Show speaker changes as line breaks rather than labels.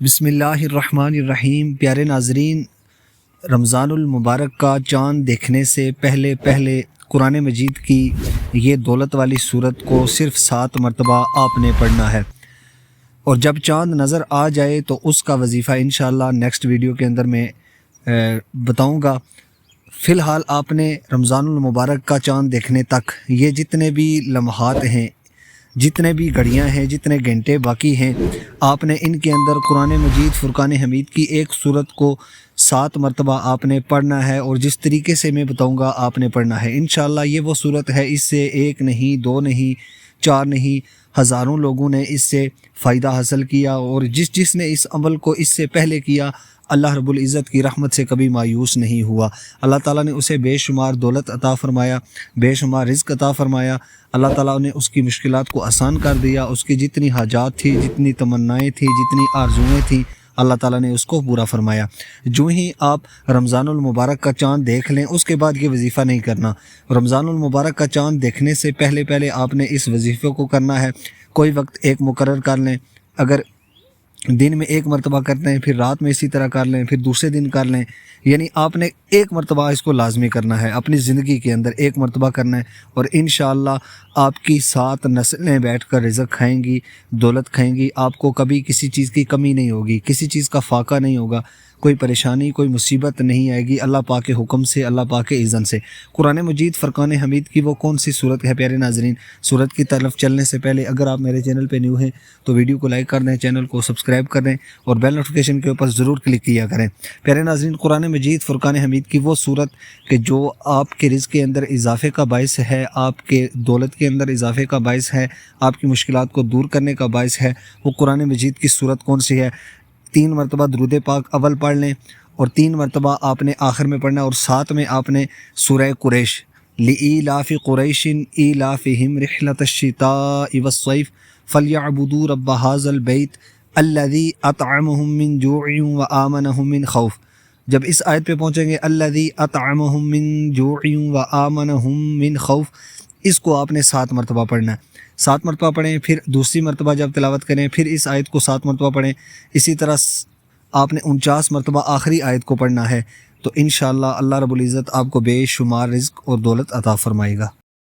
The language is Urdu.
بسم اللہ الرحمن الرحیم۔ پیارے ناظرین، رمضان المبارک کا چاند دیکھنے سے پہلے قرآن مجید کی یہ دولت والی صورت کو صرف 7 مرتبہ آپ نے پڑھنا ہے، اور جب چاند نظر آ جائے تو اس کا وظیفہ انشاءاللہ نیکسٹ ویڈیو کے اندر میں بتاؤں گا۔ فی الحال آپ نے رمضان المبارک کا چاند دیکھنے تک یہ جتنے بھی لمحات ہیں، جتنے بھی گھڑیاں ہیں، جتنے گھنٹے باقی ہیں، آپ نے ان کے اندر قرآن مجید فرقان حمید کی ایک صورت کو 7 مرتبہ آپ نے پڑھنا ہے، اور جس طریقے سے میں بتاؤں گا آپ نے پڑھنا ہے۔ انشاءاللہ یہ وہ صورت ہے، اس سے 1 نہیں 2 نہیں 4 نہیں، ہزاروں لوگوں نے اس سے فائدہ حاصل کیا، اور جس نے اس عمل کو اس سے پہلے کیا، اللہ رب العزت کی رحمت سے کبھی مایوس نہیں ہوا۔ اللہ تعالیٰ نے اسے بے شمار دولت عطا فرمایا، بے شمار رزق عطا فرمایا۔ اللہ تعالیٰ نے اس کی مشکلات کو آسان کر دیا، اس کی جتنی حاجات تھی، جتنی تمنائیں تھیں، جتنی آرزوئیں تھیں، اللہ تعالیٰ نے اس کو پورا فرمایا۔ جو ہی آپ رمضان المبارک کا چاند دیکھ لیں، اس کے بعد یہ وظیفہ نہیں کرنا۔ رمضان المبارک کا چاند دیکھنے سے پہلے آپ نے اس وظیفے کو کرنا ہے۔ کوئی وقت ایک مقرر کر لیں، اگر دن میں 1 مرتبہ کرتے ہیں، پھر رات میں اسی طرح کر لیں، پھر دوسرے دن کر لیں، یعنی آپ نے 1 مرتبہ اس کو لازمی کرنا ہے، اپنی زندگی کے اندر 1 مرتبہ کرنا ہے، اور انشاءاللہ آپ کی 7 نسلیں بیٹھ کر رزق کھائیں گی، دولت کھائیں گی، آپ کو کبھی کسی چیز کی کمی نہیں ہوگی، کسی چیز کا فاقہ نہیں ہوگا، کوئی پریشانی کوئی مصیبت نہیں آئے گی، اللہ پاک کے حکم سے، اللہ پاک کے اذن سے۔ قرآن مجید فرقان حمید کی وہ کون سی صورت ہے پیارے ناظرین؟ صورت کی طرف چلنے سے پہلے اگر آپ میرے چینل پہ نیو ہیں تو ویڈیو کو لائک کر دیں، چینل کو سبسکرائب کر دیں، اور بیل نوٹیفیکیشن کے اوپر ضرور کلک کیا کریں۔ پیارے ناظرین، قرآن مجید فرقان حمید کی وہ صورت کہ جو آپ کے رزق کے اندر اضافے کا باعث ہے، آپ کے دولت کے اندر اضافے کا باعث ہے، آپ کی مشکلات کو دور کرنے کا باعث ہے، وہ قرآن مجید کی صورت کون سی ہے؟ 3 مرتبہ درود پاک اول پڑھ لیں، اور 3 مرتبہ آپ نے آخر میں پڑھنا ہے، اور ساتھ میں آپ نے سورہ قریش، لإیلاف قریش ایلافہم رحلۃ الشتاء والصیف فلیعبدوا رب ھذا البیت الذی اطعمہم من جوع وآمنہم من خوف۔ جب اس آیت پہ پہنچیں گے، الذی اطعمہم من جوع وآمنہم من خوف، اس کو آپ نے 7 مرتبہ پڑھنا ہے۔ 7 مرتبہ پڑھیں، پھر دوسری مرتبہ جب تلاوت کریں پھر اس آیت کو 7 مرتبہ پڑھیں، اسی طرح آپ نے 49 مرتبہ آخری آیت کو پڑھنا ہے، تو انشاءاللہ اللہ رب العزت آپ کو بے شمار رزق اور دولت عطا فرمائے گا۔